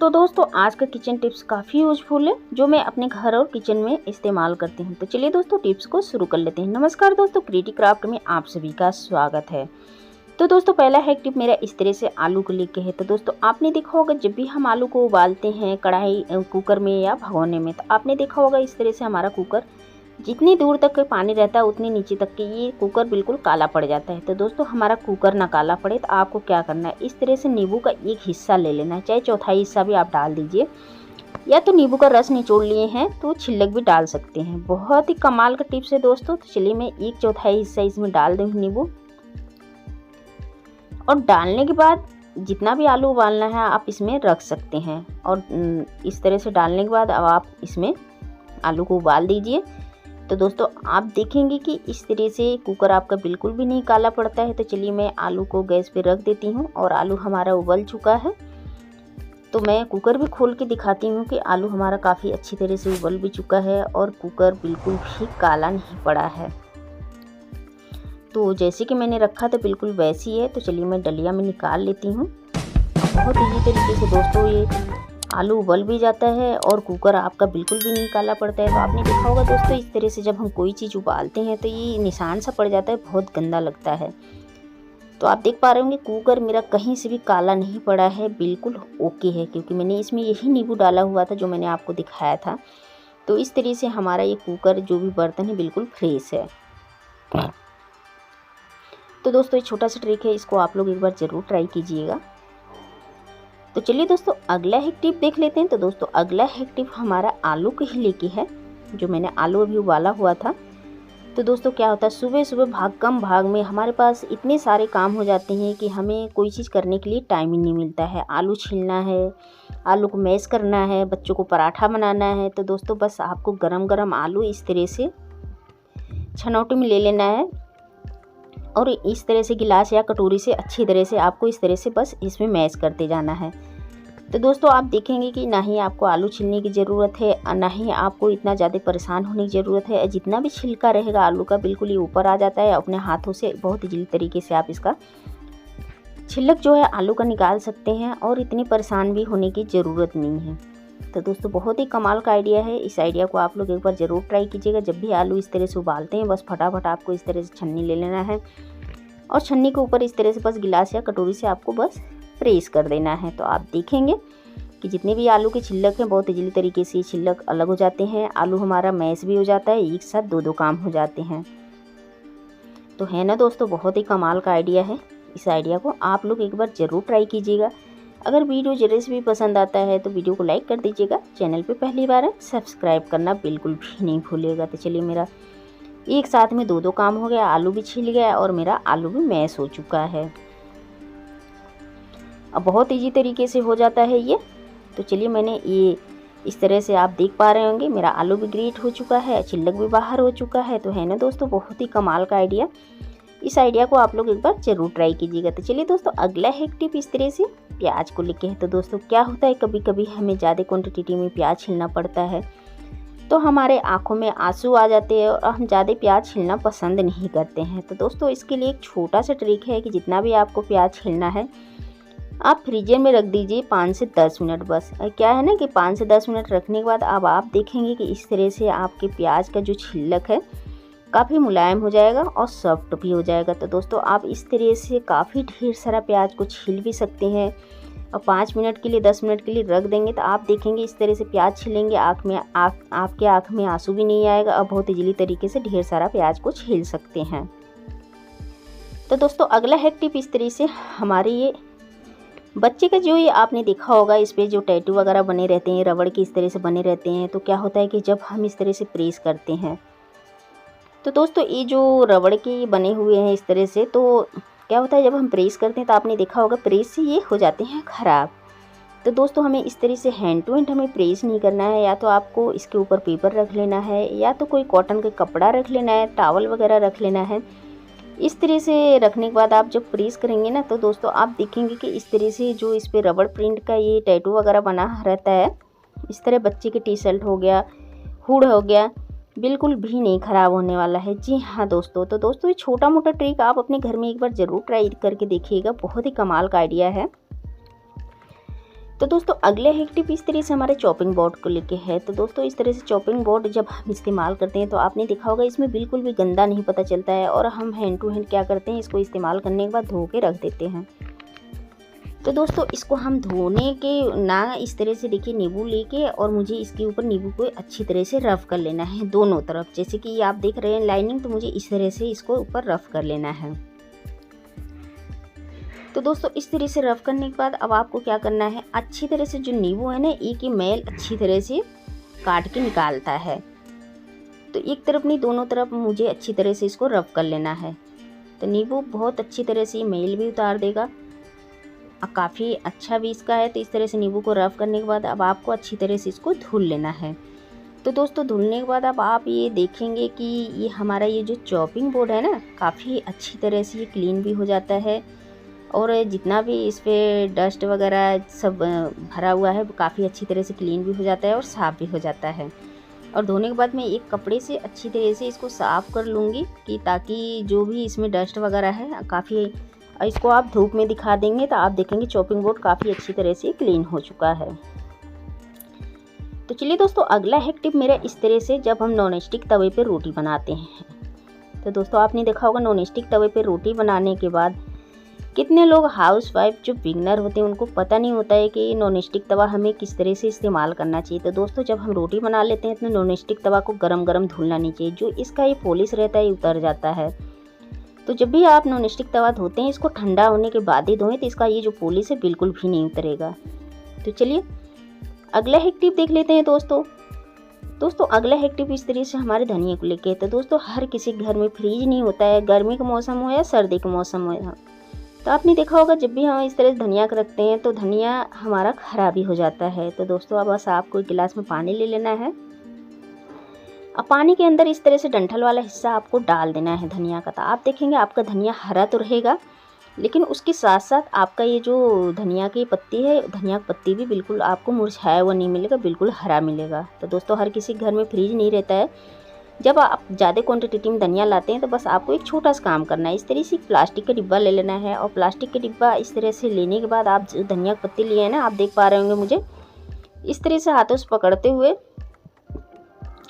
तो दोस्तों आज का किचन टिप्स काफ़ी यूजफुल है जो मैं अपने घर और किचन में इस्तेमाल करती हूँ। तो चलिए दोस्तों टिप्स को शुरू कर लेते हैं। नमस्कार दोस्तों, क्रिएटिव क्राफ्ट में आप सभी का स्वागत है। तो दोस्तों पहला हैक टिप मेरा इस तरह से आलू को लेके है। तो दोस्तों आपने देखा होगा जब भी हम आलू को उबालते हैं कढ़ाई कुकर में या भगोने में, तो आपने देखा होगा इस तरह से हमारा कुकर जितनी दूर तक पानी रहता है उतनी नीचे तक के ये कुकर बिल्कुल काला पड़ जाता है। तो दोस्तों हमारा कुकर ना काला पड़े तो आपको क्या करना है, इस तरह से नींबू का एक हिस्सा ले लेना है, चाहे चौथाई हिस्सा भी आप डाल दीजिए, या तो नींबू का रस निचोड़ लिए हैं तो छिलक भी डाल सकते हैं। बहुत ही कमाल का टिप्स है दोस्तों। तो चलिए मैं एक चौथाई हिस्सा इसमें डाल दूँगी नींबू, और डालने के बाद जितना भी आलू उबालना है आप इसमें रख सकते हैं। और इस तरह से डालने के बाद अब आप इसमें आलू को उबाल दीजिए। तो दोस्तों आप देखेंगे कि इस तरह से कुकर आपका बिल्कुल भी नहीं काला पड़ता है। तो चलिए मैं आलू को गैस पे रख देती हूँ और आलू हमारा उबल चुका है। तो मैं कुकर भी खोल के दिखाती हूँ कि आलू हमारा काफ़ी अच्छी तरह से उबल भी चुका है और कुकर बिल्कुल भी काला नहीं पड़ा है। तो जैसे कि मैंने रखा था बिल्कुल वैसी है। तो चलिए मैं डलिया में निकाल लेती हूँ। बहुत ईजी तरीके से दोस्तों ये आलू उबल भी जाता है और कुकर आपका बिल्कुल भी नहीं काला पड़ता है। तो आपने देखा होगा दोस्तों इस तरह से जब हम कोई चीज़ उबालते हैं तो ये निशान सा पड़ जाता है, बहुत गंदा लगता है। तो आप देख पा रहे होंगे कुकर मेरा कहीं से भी काला नहीं पड़ा है, बिल्कुल ओके है, क्योंकि मैंने इसमें यही नींबू डाला हुआ था जो मैंने आपको दिखाया था। तो इस तरह से हमारा ये कुकर जो भी बर्तन है बिल्कुल फ्रेश है। तो दोस्तों ये छोटा सा ट्रिक है, इसको आप लोग एक बार ज़रूर ट्राई कीजिएगा। तो चलिए दोस्तों अगला हैक टिप देख लेते हैं। तो दोस्तों अगला हैक टिप हमारा आलू के ही लेके है, जो मैंने आलू अभी उबाला हुआ था। तो दोस्तों क्या होता है, सुबह सुबह भाग में हमारे पास इतने सारे काम हो जाते हैं कि हमें कोई चीज़ करने के लिए टाइम ही नहीं मिलता है। आलू छीलना है, आलू को मैश करना है, बच्चों को पराठा बनाना है। तो दोस्तों बस आपको गरम गरम आलू इस तरह से छनौटी में ले लेना है और इस तरह से गिलास या कटोरी से अच्छी तरह से आपको इस तरह से बस इसमें मैश करते जाना है। तो दोस्तों आप देखेंगे कि ना ही आपको आलू छीलने की ज़रूरत है और ना ही आपको इतना ज़्यादा परेशान होने की ज़रूरत है। जितना भी छिलका रहेगा आलू का बिल्कुल ये ऊपर आ जाता है। अपने हाथों से बहुत इजीली तरीके से आप इसका छिलक जो है आलू का निकाल सकते हैं और इतनी परेशान भी होने की ज़रूरत नहीं है। तो दोस्तों बहुत ही कमाल का आइडिया है। इस आइडिया को आप लोग एक बार ज़रूर ट्राई कीजिएगा। जब भी आलू इस तरह से उबालते हैं बस फटाफट आपको इस तरह से छन्नी ले लेना है और छन्नी के ऊपर इस तरह से बस गिलास या कटोरी से आपको बस प्रेस कर देना है। तो आप देखेंगे कि जितने भी आलू के छिलक हैं बहुत इजीली तरीके से छिलक अलग हो जाते हैं। आलू हमारा मैश भी हो जाता है, एक साथ दो काम हो जाते हैं। तो है ना दोस्तों, बहुत ही कमाल का आइडिया है। इस आइडिया को आप लोग एक बार ज़रूर ट्राई कीजिएगा। अगर वीडियो जरा से भी पसंद आता है तो वीडियो को लाइक कर दीजिएगा। चैनल पे पहली बार है सब्सक्राइब करना बिल्कुल भी नहीं भूलिएगा। तो चलिए मेरा एक साथ में दो काम हो गया, आलू भी छिल गया और मेरा आलू भी मैश हो चुका है। अब बहुत इजी तरीके से हो जाता है ये। तो चलिए मैंने ये इस तरह से आप देख पा रहे होंगे मेरा आलू भी ग्रेट हो चुका है, छिलक भी बाहर हो चुका है। तो है ना दोस्तों बहुत ही कमाल का आइडिया। इस आइडिया को आप लोग एक बार ज़रूर ट्राई कीजिएगा। तो चलिए दोस्तों अगला हैक टिप इस तरह से प्याज को लेके है। तो दोस्तों क्या होता है, कभी कभी हमें ज़्यादा क्वान्टिटी में प्याज छीलना पड़ता है तो हमारे आँखों में आंसू आ जाते हैं और हम ज़्यादा प्याज छीलना पसंद नहीं करते हैं। तो दोस्तों इसके लिए एक छोटा सा ट्रिक है कि जितना भी आपको प्याज छीलना है आप फ्रीजर में रख दीजिए 5 से 10 मिनट बस। क्या है ना कि 5 से 10 मिनट रखने के बाद अब आप देखेंगे कि इस तरह से आपके प्याज का जो छिलक है काफ़ी मुलायम हो जाएगा और सॉफ्ट भी हो जाएगा। तो दोस्तों आप इस तरह से काफ़ी ढेर सारा प्याज को छील भी सकते हैं और 5 मिनट के लिए 10 मिनट के लिए रख देंगे तो आप देखेंगे इस तरह से प्याज छिलेंगे आपके आँख में आंसू भी नहीं आएगा और बहुत इजीली तरीके से ढेर सारा प्याज को छील सकते हैं। तो दोस्तों अगला हैक टिप इस तरह से हमारे ये बच्चे का जो ये आपने देखा होगा इस पर जो टैटू वगैरह बने रहते हैं, रबड़ के इस तरह से बने रहते हैं। तो क्या होता है कि जब हम इस तरह से प्रेस करते हैं तो दोस्तों ये जो रबड़ के बने हुए हैं इस तरह से, तो क्या होता है जब हम प्रेस करते हैं तो आपने देखा होगा प्रेस से ये हो जाते हैं ख़राब। तो दोस्तों हमें इस तरह से हैंड टू हैंड हमें प्रेस नहीं करना है। या तो आपको इसके ऊपर पेपर रख लेना है या तो कोई कॉटन का कपड़ा रख लेना है, टॉवल वगैरह रख लेना है। इस तरह से रखने के बाद आप जब प्रेस करेंगे ना तो दोस्तों आप देखेंगे कि इस तरह से जो इस पर रबड़ प्रिंट का ये टैटू वगैरह बना रहता है, इस तरह बच्चे के टी शर्ट हो गया, हुड हो गया, बिल्कुल भी नहीं ख़राब होने वाला है। जी हाँ दोस्तों, तो दोस्तों ये छोटा मोटा ट्रिक आप अपने घर में एक बार ज़रूर ट्राई करके देखिएगा। बहुत ही कमाल का आइडिया है। तो दोस्तों अगले एक टिप इस तरह से हमारे चॉपिंग बोर्ड को लेके है। तो दोस्तों इस तरह से चॉपिंग बोर्ड जब हम इस्तेमाल करते हैं तो आपने देखा होगा इसमें बिल्कुल भी गंदा नहीं पता चलता है, और हम हैंड टू हैंड क्या करते हैं, इसको इस्तेमाल करने के बाद धो के रख देते हैं। तो दोस्तों इसको हम धोने के ना इस तरह से देखिए नींबू लेके, और मुझे इसके ऊपर नींबू को अच्छी तरह से रफ़ कर लेना है दोनों तरफ। जैसे कि ये आप देख रहे हैं लाइनिंग, तो मुझे इस तरह से इसको ऊपर रफ़ कर लेना है। तो दोस्तों इस तरह से रफ़ करने के बाद अब आपको क्या करना है, अच्छी तरह से जो नींबू है ना, एक ही मैल अच्छी तरह से काट के निकालता है। तो एक तरफ नहीं दोनों तरफ मुझे अच्छी तरह से इसको रफ़ कर लेना है। तो नींबू बहुत अच्छी तरह से मैल भी उतार देगा और काफ़ी अच्छा भी इसका है। तो इस तरह से नींबू को रफ़ करने के बाद अब आपको अच्छी तरह से इसको धुल लेना है। तो दोस्तों धुलने के बाद अब आप ये देखेंगे कि ये हमारा ये जो चॉपिंग बोर्ड है ना, काफ़ी अच्छी तरह से ये क्लीन भी हो जाता है, और जितना भी इस पर डस्ट वगैरह सब भरा हुआ है वो काफ़ी अच्छी तरह से क्लीन भी हो जाता है और साफ़ भी हो जाता है। और धोने के बाद मैं एक कपड़े से अच्छी तरह से इसको साफ़ कर लूँगी, कि ताकि जो भी इसमें डस्ट वगैरह है काफ़ी, इसको आप धूप में दिखा देंगे तो आप देखेंगे चॉपिंग बोर्ड काफ़ी अच्छी तरह से क्लीन हो चुका है। तो चलिए दोस्तों अगला है टिप मेरा इस तरह से जब हम नॉन स्टिक तवे पर रोटी बनाते हैं। तो दोस्तों आपने देखा होगा नॉन स्टिक तवे पर रोटी बनाने के बाद कितने लोग हाउस वाइफ जो बिगनर होते हैं उनको पता नहीं होता है कि नॉन स्टिक तवा हमें किस तरह से इस्तेमाल करना चाहिए। तो दोस्तों जब हम रोटी बना लेते हैं तो नॉन स्टिक तवा को गरम गरम धुलना नहीं चाहिए, जो इसका ये पॉलिश रहता है उतर जाता है। तो जब भी आप नॉन स्टिक तवा धोते हैं इसको ठंडा होने के बाद ही धोएं, तो इसका ये जो पॉलिश है बिल्कुल भी नहीं उतरेगा। तो चलिए अगला एक टिप देख लेते हैं दोस्तों अगला एक टिप इस तरह से हमारे धनिया को लेके। तो दोस्तों हर किसी घर में फ्रिज नहीं होता है, गर्मी का मौसम हो या सर्दी का मौसम हो। तो आपने देखा होगा जब भी हम इस तरह से धनिया को रखते हैं तो धनिया हमारा खराब ही हो जाता है। तो दोस्तों अब बस आपको एक गिलास में पानी ले लेना है, अब पानी के अंदर इस तरह से डंठल वाला हिस्सा आपको डाल देना है धनिया का। तो आप देखेंगे आपका धनिया हरा तो रहेगा, लेकिन उसके साथ साथ आपका ये जो धनिया की पत्ती है, धनिया की पत्ती भी बिल्कुल आपको मुरझाया हुआ नहीं मिलेगा, बिल्कुल हरा मिलेगा। तो दोस्तों हर किसी घर में फ्रिज नहीं रहता है। जब आप ज़्यादा क्वांटिटी में धनिया लाते हैं तो बस आपको एक छोटा सा काम करना है, इस तरह से प्लास्टिक का डिब्बा ले लेना है। और प्लास्टिक का डिब्बा इस तरह से लेने के बाद आप जो धनिया की पत्ती लिए हैं ना, आप देख पा रहे होंगे मुझे, इस तरह से हाथों से पकड़ते हुए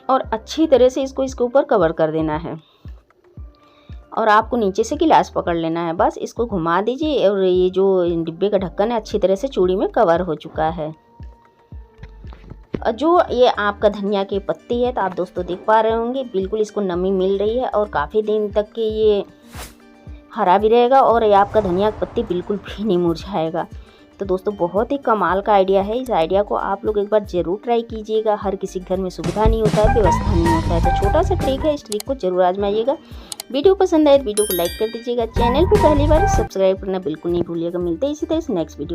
और अच्छी तरह से इसको इसके ऊपर कवर कर देना है। और आपको नीचे से गिलास पकड़ लेना है, बस इसको घुमा दीजिए और ये जो डिब्बे का ढक्कन है अच्छी तरह से चूड़ी में कवर हो चुका है। और जो ये आपका धनिया की पत्ती है तो आप दोस्तों देख पा रहे होंगे बिल्कुल इसको नमी मिल रही है और काफ़ी दिन तक के ये हरा भी रहेगा और ये आपका धनिया की पत्ती बिल्कुल भी नहीं मुरझाएगा। तो दोस्तों बहुत ही कमाल का आइडिया है, इस आइडिया को आप लोग एक बार ज़रूर ट्राई कीजिएगा। हर किसी घर में सुविधा नहीं होता है, व्यवस्था नहीं होता है, तो छोटा सा ट्रिक है, इस ट्रिक को जरूर आजमाइएगा। वीडियो पसंद आए वीडियो को लाइक कर दीजिएगा, चैनल पर पहली बार सब्सक्राइब करना बिल्कुल नहीं भूलिएगा। मिलते हैं इसी तरह से नेक्स्ट वीडियो।